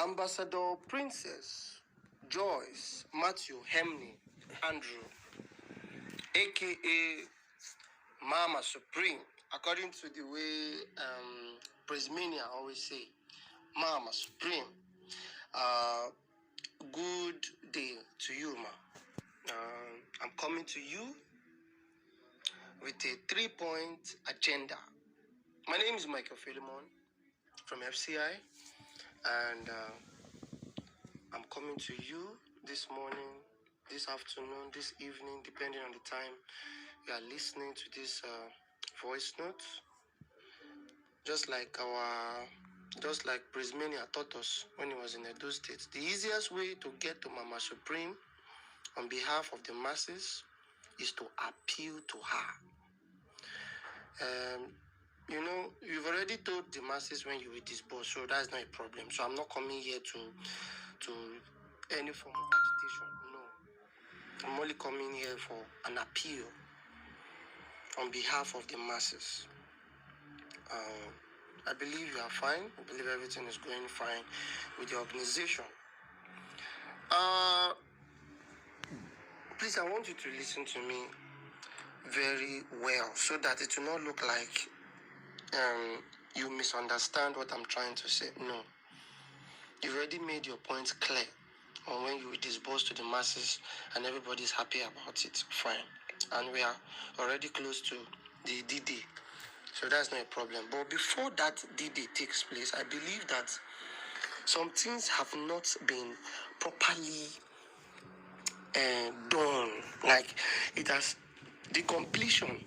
Ambassador Princess Joyce Matthew Hemney Andrew, aka Mama Supreme, according to the way Prismania always say, Mama Supreme. Good day to you, ma. I'm coming to you with a 3-point agenda. My name is Michael Philemon from FCI, and I'm coming to you this morning, this afternoon, this evening, depending on the time you are listening to this voice note. Just like Prismania taught us when he was in Edo State, the easiest way to get to Mama Supreme on behalf of the masses is to appeal to her. You've already told the masses when you will disburse, so that's not a problem. So I'm not coming here to any form of agitation. No. I'm only coming here for an appeal on behalf of the masses. I believe you are fine. I believe everything is going fine with the organization. Please, I want you to listen to me very well so that it will not look like you misunderstand what I'm trying to say. No. You've already made your points clear on when you will disburse to the masses and everybody's happy about it. Fine. And we are already close to the D-Day. So that's not a problem. But before that D-Day takes place, I believe that some things have not been properly done. Like the completion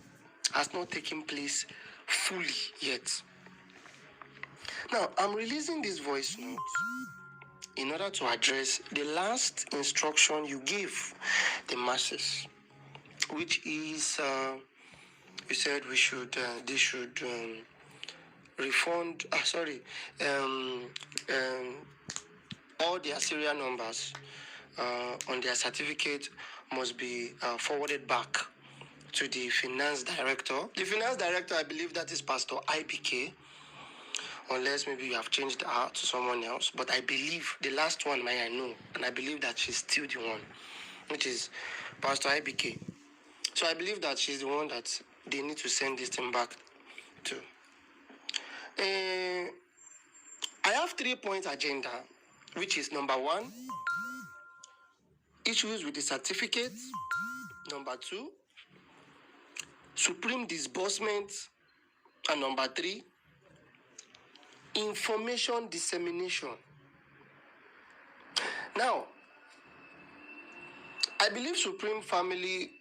has not taken place fully yet. Now, I'm releasing this voice note in order to address the last instruction you gave the masses, which is you said they should refund. All their serial numbers on their certificate must be forwarded back to the finance director. The finance director, I believe that is Pastor IBK, unless maybe you have changed her to someone else. But I believe the last one I know, and I believe that she's still the one, which is Pastor IBK. So I believe that she's the one that they need to send this thing back to. I have 3-point agenda, which is number 1, issues with the certificate. Number 2, supreme disbursement. And number 3, information dissemination. Now, I believe Supreme Family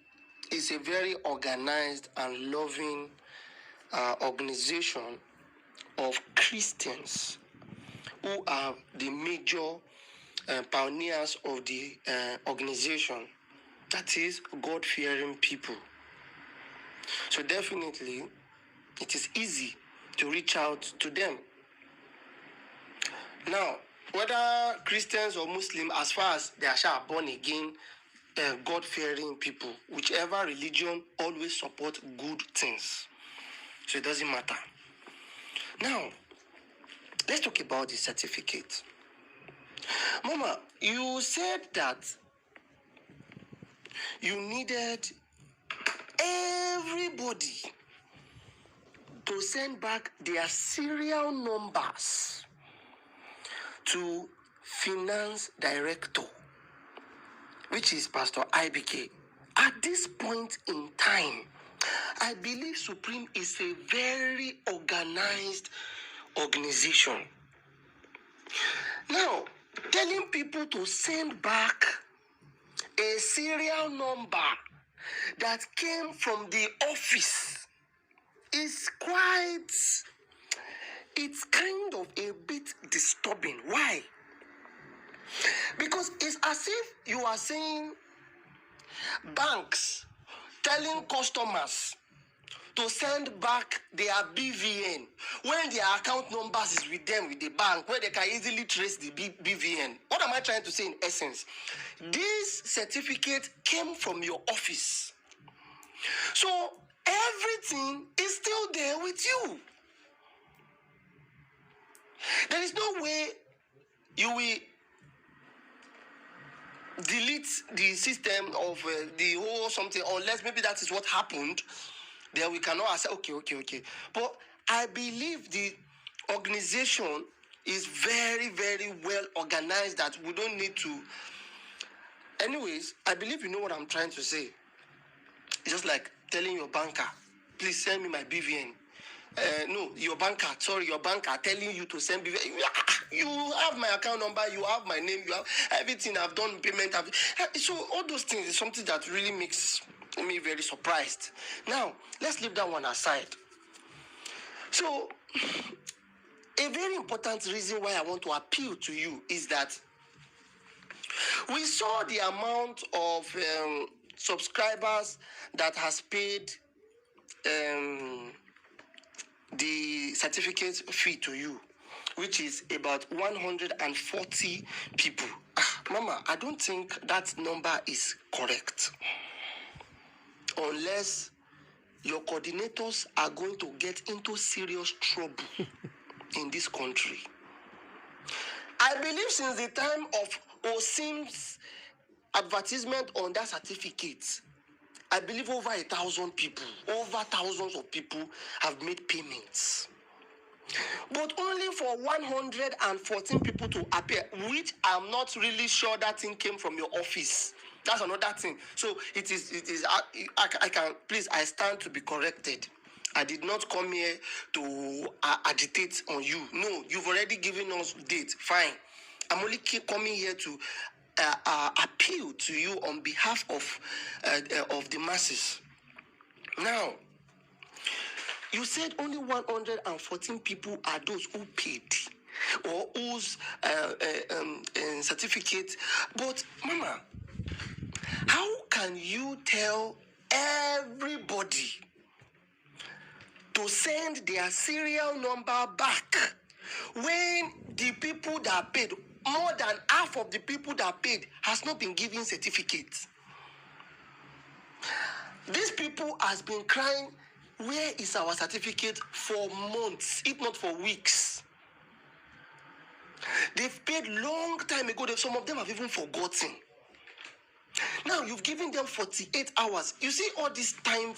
is a very organized and loving organization of Christians who are the major pioneers of the organization, that is, God-fearing people. So definitely, it is easy to reach out to them. Now, whether Christians or Muslims, as far as they are born again, God-fearing people, whichever religion always support good things. So it doesn't matter. Now, let's talk about the certificate. Mama, you said that you needed everybody to send back their serial numbers to finance director, which is Pastor IBK. At this point in time, I believe Supreme is a very organized organization. Now, telling people to send back a serial number that came from the office is it's kind of a bit disturbing. Why? Because it's as if you are saying banks telling customers to send back their BVN when their account numbers is with them, with the bank, where they can easily trace the BVN. What am I trying to say in essence? This certificate came from your office. So everything is still there with you. There is no way you will delete the system of the whole something, unless maybe that is what happened. Then we cannot say, okay. But I believe the organization is very, very well organized, that we don't need to. Anyways, I believe you know what I'm trying to say. It's just like telling your banker, please send me my BVN. No, your banker telling you to send BVN. You have my account number, you have my name, you have everything. I've done payment. So all those things is something that really makes me very surprised. Now, let's leave that one aside. So, a very important reason why I want to appeal to you is that we saw the amount of subscribers that has paid the certificate fee to you, which is about 140 people. Mama, I don't think that number is correct. Unless your coordinators are going to get into serious trouble in this country. I believe since the time of OSIM's advertisement on that certificate, I believe over 1,000 people, over thousands of people have made payments. But only for 114 people to appear, which I'm not really sure that thing came from your office. That's another thing. So it is. I can, please, I stand to be corrected. I did not come here to agitate on you. No, you've already given us date. Fine. I'm only coming here to appeal to you on behalf of the masses. Now, you said only 114 people are those who paid or whose certificate. But, Mama, how can you tell everybody to send their serial number back when the people that paid, more than half of the people that paid, has not been given certificates? These people has been crying, where is our certificate, for months, if not for weeks. They've paid long time ago. Some of them have even forgotten. Now you've given them 48 hours. You see, all this time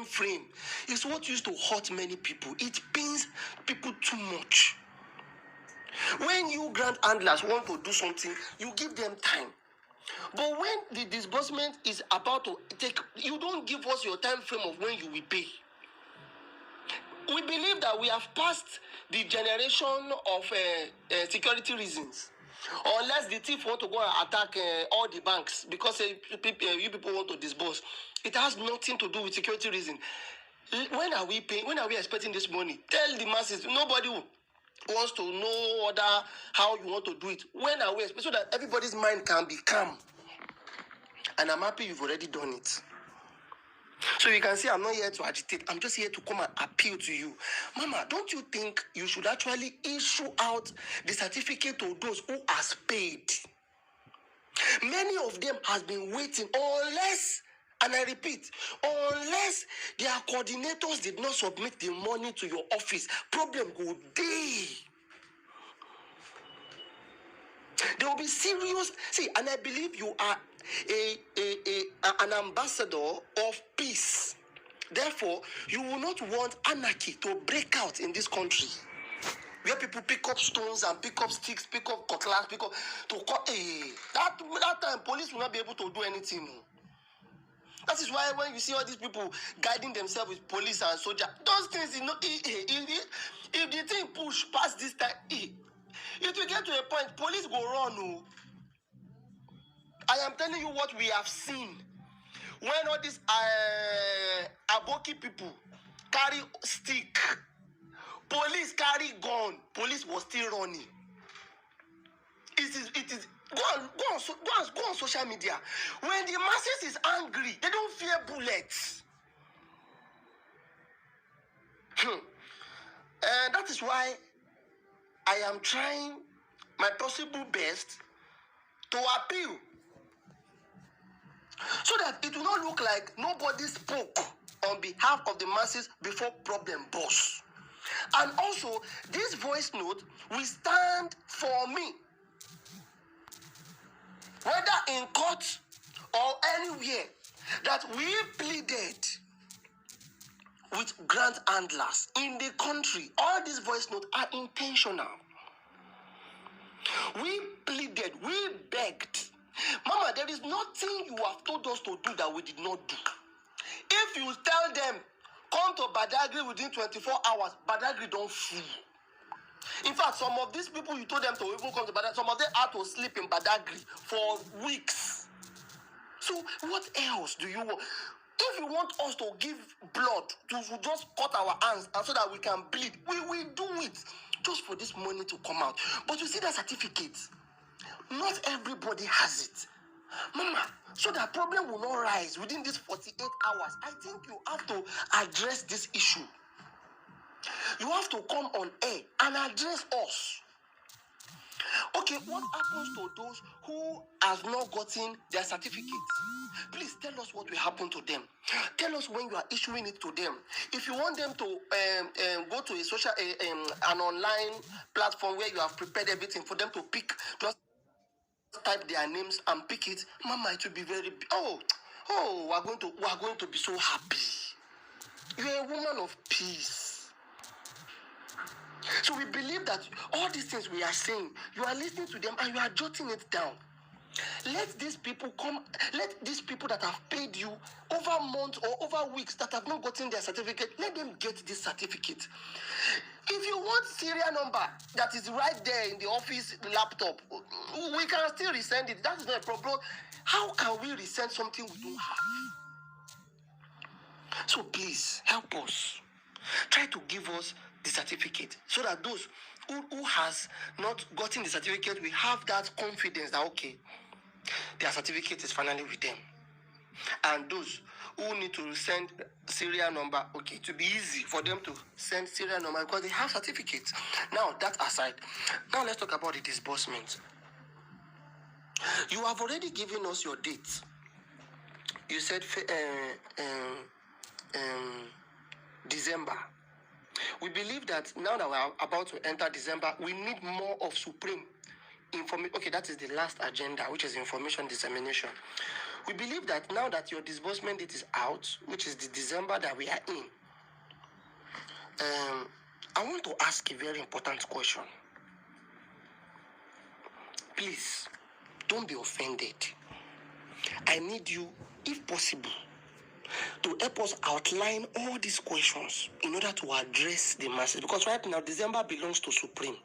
frame is what used to hurt many people. It pains people too much. When you grant handlers want to do something, you give them time. But when the disbursement is about to take, you don't give us your time frame of when you will pay. We believe that we have passed the generation of security reasons. Unless the thief want to go and attack all the banks because you people want to disburse. It has nothing to do with security reason. When are we paying? When are we expecting this money? Tell the masses. Nobody wants to know how you want to do it. When are we expecting? So that everybody's mind can be calm. And I'm happy you've already done it. So you can see I'm not here to agitate. I'm just here to come and appeal to you. Mama, don't you think you should actually issue out the certificate to those who has paid? Many of them has been waiting, unless, and I repeat, unless their coordinators did not submit the money to your office, problem go day. There will be serious. See, and I believe you are an ambassador of peace. Therefore, you will not want anarchy to break out in this country, where people pick up stones and pick up sticks, pick up cutlass, pick up to cut. That time, police will not be able to do anything. That is why when you see all these people guiding themselves with police and soldier, those things, if the thing push past this time, it will get to a point, police go run. I am telling you what we have seen. When all these Aboki people carry stick, police carry gun, police was still running. It is go on social media. When the masses is angry, they don't fear bullets. And that is why I am trying my possible best to appeal, so that it will not look like nobody spoke on behalf of the masses before problem burst. And also, this voice note will stand for me in court or anywhere that we pleaded with grant handlers in the country, all these voice notes are intentional. We pleaded, we begged. Mama, there is nothing you have told us to do that we did not do. If you tell them, come to Badagry within 24 hours, Badagry don't fool. In fact, some of these people you told them to even come to Badagry, some of them had to sleep in Badagry for weeks. So what else do you want? If you want us to give blood, to just cut our hands and so that we can bleed, we will do it just for this money to come out. But you see that certificate, not everybody has it. Mama, so that problem will not rise within these 48 hours. I think you have to address this issue. You have to come on air and address us. Okay, what happens to those who have not gotten their certificates? Please tell us what will happen to them. Tell us when you are issuing it to them. If you want them to go to a social, an online platform where you have prepared everything for them to pick, just type their names and pick it. Mama, it will be very. We are going to be so happy. You are a woman of peace. So we believe that all these things we are saying, you are listening to them and you are jotting it down. Let these people come, let these people that have paid you over months or over weeks that have not gotten their certificate, let them get this certificate. If you want serial number that is right there in the office laptop, we can still resend it. That is not a problem. How can we resend something we don't have? So please, help us. Try to give us the certificate so that those who has not gotten the certificate, we have that confidence that, okay, their certificate is finally with them. And those who need to send serial number, okay, it will be easy for them to send serial number because they have certificates. Now, that aside, now let's talk about the disbursement. You have already given us your date. You said December. We believe that now that we are about to enter December, we need more of supreme information. Okay, that is the last agenda, which is information dissemination. We believe that now that your disbursement date is out, which is the December that we are in, I want to ask a very important question. Please, don't be offended. I need you, if possible, to help us outline all these questions in order to address the masses. Because right now, December belongs to Supreme.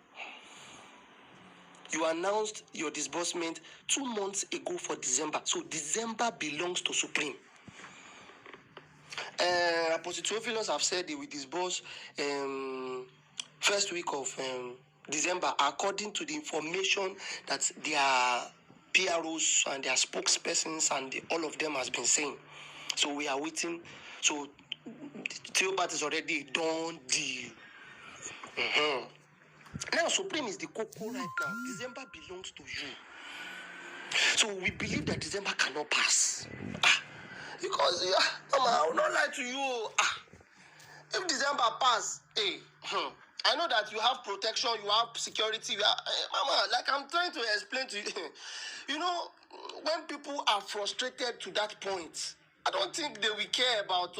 You announced your disbursement 2 months ago for December. So December belongs to Supreme. Apostle Theophilus have said they will disburse first week of December according to the information that their PROs and their spokespersons and all of them has been saying. So we are waiting. So Theobald is already a done deal. Now Supreme is the cocoa right now. December belongs to you. So we believe that December cannot pass. Because I will not lie to you. If December pass, I know that you have protection, you have security. Mama, like I'm trying to explain to you, you know, when people are frustrated to that point, I don't think they will care about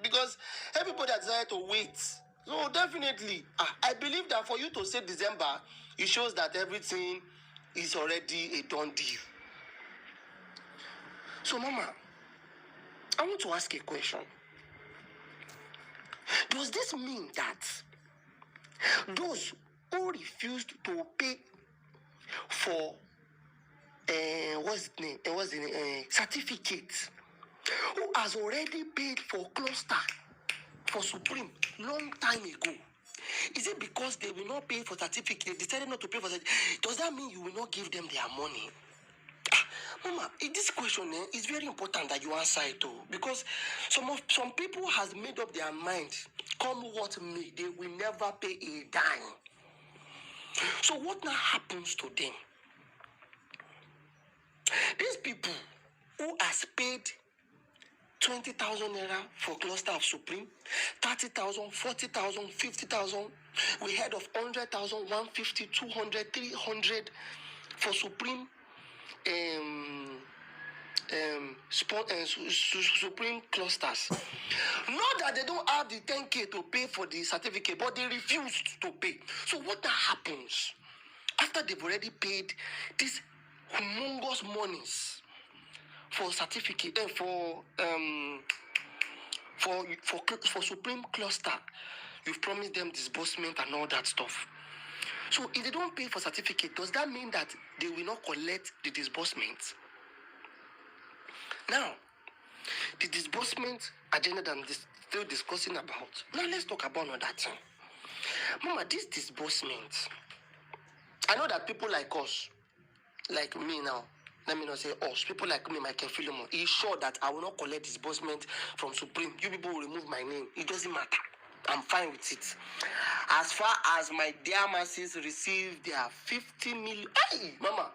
because everybody has decided to wait. So definitely, I believe that for you to say December, it shows that everything is already a done deal. So, Mama, I want to ask a question. Does this mean that those who refused to pay for certificate, who has already paid for cluster for Supreme long time ago, is it because they will not pay for certificate, decided not to pay for certificate? Does that mean you will not give them their money? Mama, this question is very important that you answer it too, because some people has made up their mind, come what may, they will never pay a dime. So what now happens to them? These people who has paid 20,000 naira for cluster of Supreme, 30,000, 40,000, 50,000. We heard of 100,000, 150, 200, 300 for Supreme. Supreme clusters. Not that they don't have the 10K to pay for the certificate, but they refused to pay. So what that happens after they've already paid these humongous monies for certificate for Supreme cluster, you've promised them disbursement and all that stuff. So if they don't pay for certificate, does that mean that they will not collect the disbursement? Now, the disbursement agenda that I'm still discussing about. Now let's talk about another thing. Mama, this disbursement, I know that people like us, like me now, let me not say us, people like me, Michael Philemon, is sure that I will not collect disbursement from Supreme. You people will remove my name. It doesn't matter. I'm fine with it. As far as my dear masses receive their 50 million. Hey, Mama,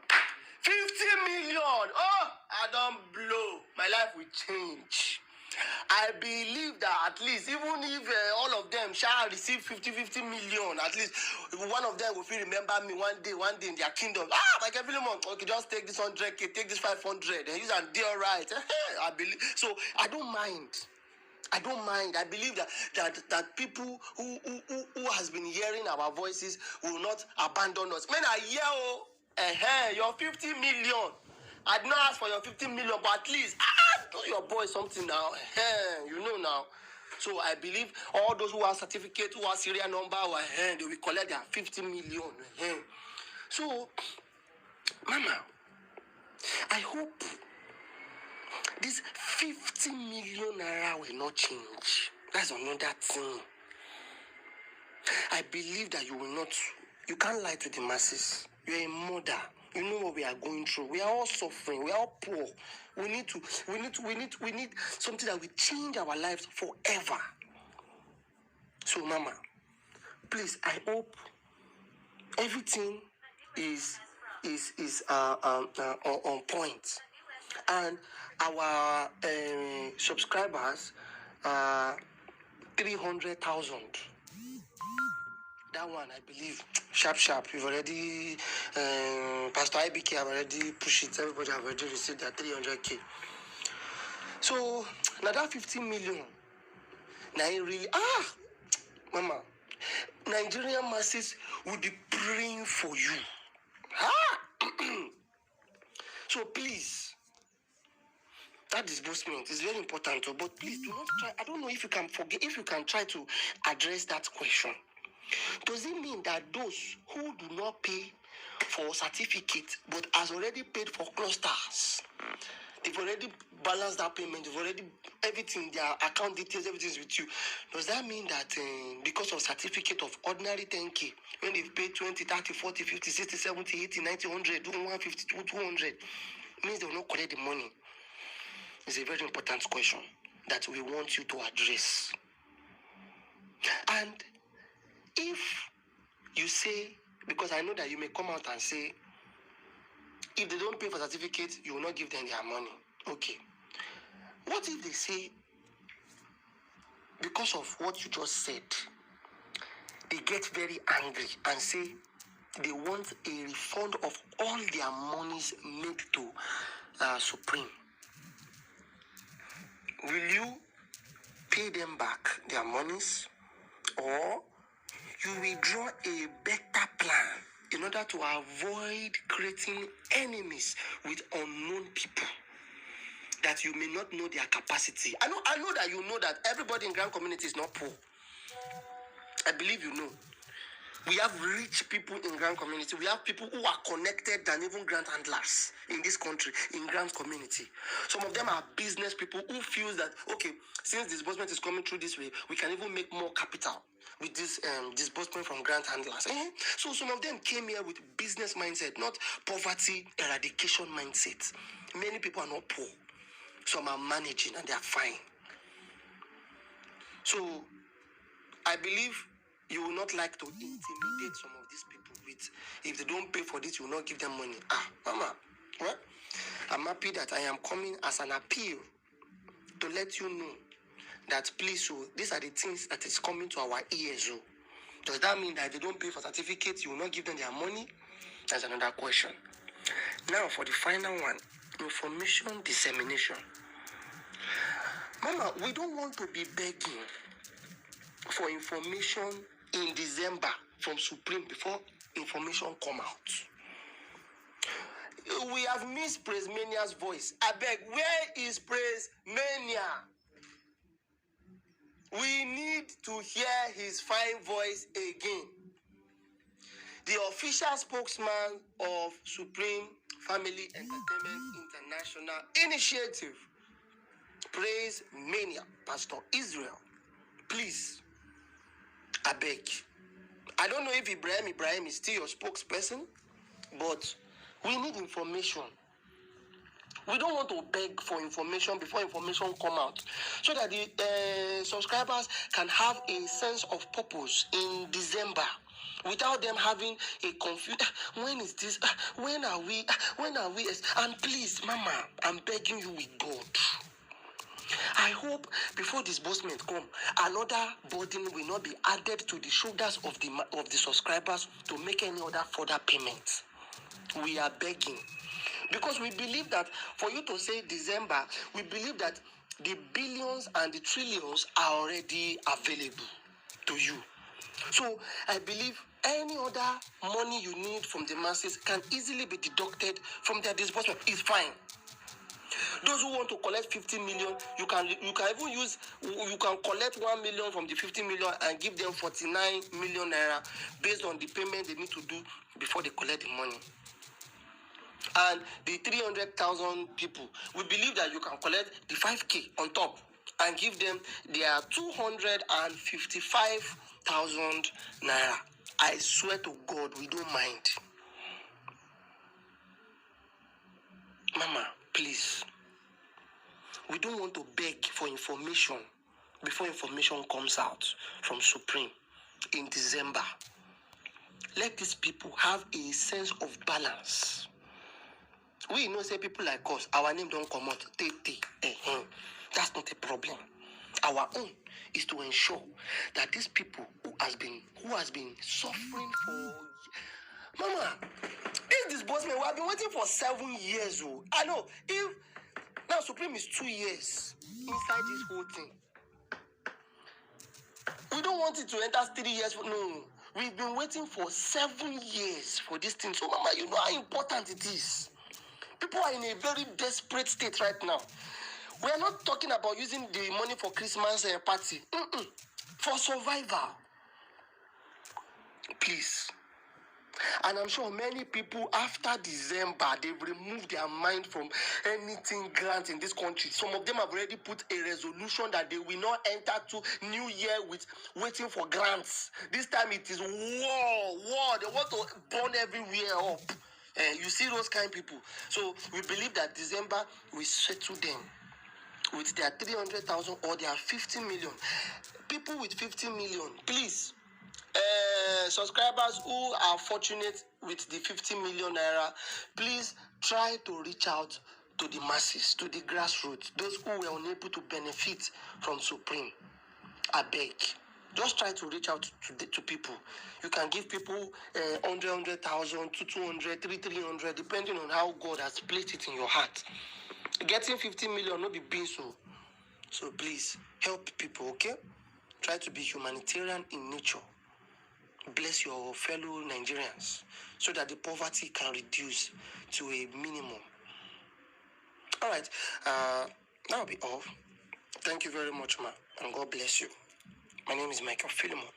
50 million. Oh, I don't blow. My life will change. I believe that at least, even if all of them shall receive 50 million, at least one of them will feel remember me one day in their kingdom. My Philemon, okay, just take this 100K, take this 500, and use and deal right. I believe. So I don't mind. I believe that people who has been hearing our voices will not abandon us. Men are here, your 50 million. I did not ask for your 50 million, but at least do your boy something now. You know now. So I believe all those who have certificate, who have serial number, they will collect their 50 million. So, Mama, I hope this 50 million naira will not change. That's another thing. I believe that you can't lie to the masses. You're a mother. You know what we are going through. We are all suffering. We are all poor. We need something that will change our lives forever. So, Mama, please, I hope everything is on point. And our subscribers are 300,000. That one, I believe, sharp. We've already, Pastor IBK have already pushed it. Everybody have already received their 300K. So, now that 15 million, now it really, Mama, Nigerian masses will be praying for you. So please, that disbursement is very important, but please do not try. I don't know if you can try to address that question. Does it mean that those who do not pay for certificate but has already paid for clusters, they've already balanced that payment, they've already everything, their account details, everything is with you. Does that mean that because of certificate of ordinary 10K, when they've paid 20, 30, 40, 50, 60, 70, 80, 90, 100, 150, 200, means they will not collect the money? It's a very important question that we want you to address. And if you say, because I know that you may come out and say, if they don't pay for certificate, you will not give them their money. Okay. What if they say, because of what you just said, they get very angry and say they want a refund of all their monies made to Supreme? Will you pay them back their monies, or you withdraw a better plan in order to avoid creating enemies with unknown people that you may not know their capacity? I know that you know that everybody in Grand Community is not poor. I believe you know. We have rich people in Grand Community. We have people who are connected than even grant handlers in this country, in Grand Community. Some of them are business people who feel that, okay, since disbursement is coming through this way, we can even make more capital with this disbursement from grant handlers. So some of them came here with business mindset, not poverty eradication mindset. Many people are not poor. Some are managing and they are fine. So I believe you will not like to intimidate some of these people with, if they don't pay for this, you will not give them money. Mama, well, I'm happy that I am coming as an appeal to let you know that please, so these are the things that is coming to our ears. Does that mean that if they don't pay for certificates, you will not give them their money? That's another question. Now for the final one, information dissemination. Mama, we don't want to be begging for information in December from Supreme before information come out. We have missed Praise Mania's voice. I beg, where is Praise Mania? We need to hear his fine voice again. The official spokesman of Supreme Family Entertainment International Initiative, Praise Mania, Pastor Israel, please, I beg. I don't know if Ibrahim is still your spokesperson, but we need information. We don't want to beg for information before information come out, so that the subscribers can have a sense of purpose in December without them having a confusion. When is this? When are we? When are we? And please, Mama, I'm begging you with God. I hope before disbursement come, another burden will not be added to the shoulders of the subscribers to make any other further payments. We are begging. Because we believe that for you to say December, we believe that the billions and the trillions are already available to you. So I believe any other money you need from the masses can easily be deducted from their disbursement. It's fine. Those who want to collect 50 million, you can collect 1 million from the 50 million and give them 49 million naira based on the payment they need to do before they collect the money. And the 300,000 people, we believe that you can collect the 5K on top and give them their 255,000 naira. I swear to God, we don't mind. Mama, please. We don't want to beg for information before information comes out from Supreme in December. Let these people have a sense of balance. We know say people like us, our name don't come out. That's not a problem. Our own is to ensure that these people who has been suffering for, Mama, this disbursement, we have been waiting for 7 years. I know if now Supreme is 2 years inside this whole thing. We don't want it to enter 3 years. No, we've been waiting for 7 years for this thing. So, Mama, you know how important it is. People are in a very desperate state right now. We are not talking about using the money for Christmas party. For survival. Please. And I'm sure many people after December, they've removed their mind from anything grant in this country. Some of them have already put a resolution that they will not enter to New Year with waiting for grants. This time it is war. They want to burn everywhere up. You see those kind of people. So we believe that December we settle them with their 300,000 or their 50 million. People with 50 million, please. Subscribers who are fortunate with the 50 million naira, please try to reach out to the masses, to the grassroots, those who were unable to benefit from Supreme. I beg. Just try to reach out to people. You can give people 100,000 to 200, 300, depending on how God has placed it in your heart. Getting 50 million not be being so. So please help people, okay? Try to be humanitarian in nature. Bless your fellow Nigerians so that the poverty can reduce to a minimum. All right, that'll be all. Thank you very much, ma, and God bless you. My name is Michael Philemon.